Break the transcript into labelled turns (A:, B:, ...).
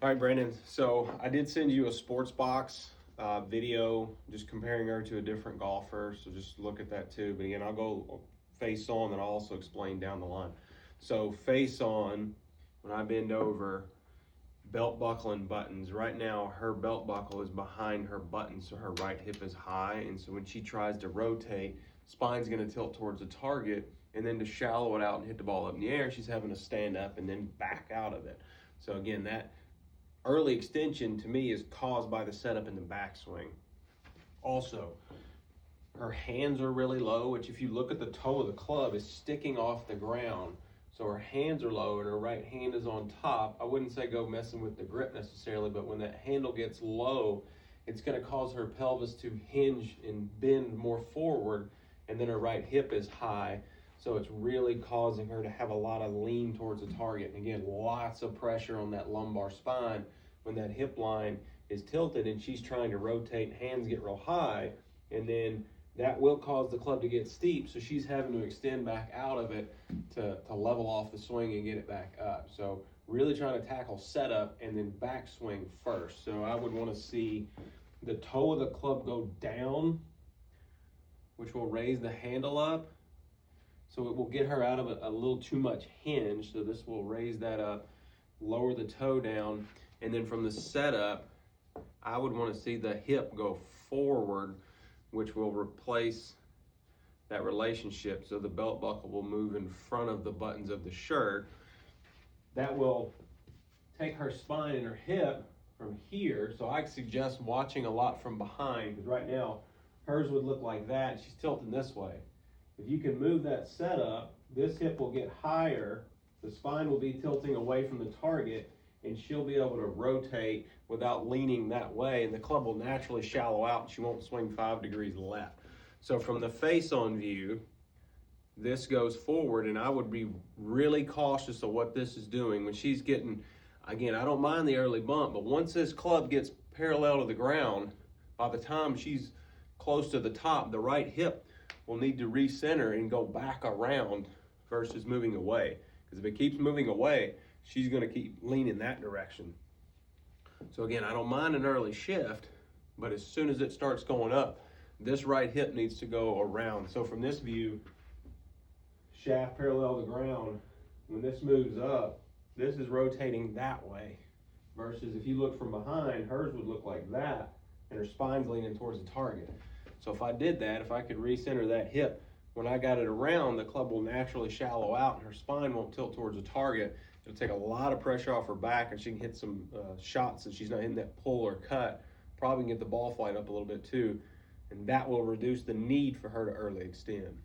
A: All right, Brandon. So I did send you a sports box video just comparing her to a different golfer. So just look at that too. But again, I'll go face on and I'll also explain down the line. So face on, when I bend over, belt buckle and buttons. Right now, her belt buckle is behind her button, so her right hip is high. And so when she tries to rotate, spine's going to tilt towards the target. And then to shallow it out and hit the ball up in the air, she's having to stand up and then back out of it. So again, that early extension to me is caused by the setup in the backswing. Also, her hands are really low, which if you look at the toe of the club is sticking off the ground. So her hands are low and her right hand is on top. I wouldn't say go messing with the grip necessarily, but when that handle gets low, it's going to cause her pelvis to hinge and bend more forward, and then her right hip is high. So it's really causing her to have a lot of lean towards the target. And again, lots of pressure on that lumbar spine when that hip line is tilted and she's trying to rotate, hands get real high, and then that will cause the club to get steep. So she's having to extend back out of it to level off the swing and get it back up. So really trying to tackle setup and then backswing first. So I would want to see the toe of the club go down, which will raise the handle up. So it will get her out of a little too much hinge. So this will raise that up, lower the toe down. And then from the setup, I would want to see the hip go forward, which will replace that relationship. So the belt buckle will move in front of the buttons of the shirt. That will take her spine and her hip from here. So I suggest watching a lot from behind, because right now hers would look like that. She's tilting this way. If you can move that setup, this hip will get higher, the spine will be tilting away from the target, and she'll be able to rotate without leaning that way, and the club will naturally shallow out and she won't swing 5 degrees left. So from the face-on view, this goes forward, and I would be really cautious of what this is doing. When she's getting, again, I don't mind the early bump, but once this club gets parallel to the ground, by the time she's close to the top, the right hip will need to recenter and go back around versus moving away. Because if it keeps moving away, she's going to keep leaning that direction. So again, I don't mind an early shift, but as soon as it starts going up, this right hip needs to go around. So from this view, shaft parallel to the ground, when this moves up, this is rotating that way. Versus if you look from behind, hers would look like that, and her spine's leaning towards the target. So if I did that, if I could recenter that hip, when I got it around, the club will naturally shallow out and her spine won't tilt towards the target. It'll take a lot of pressure off her back, and she can hit some shots that she's not hitting that pull or cut. Probably can get the ball flight up a little bit too, and that will reduce the need for her to early extend.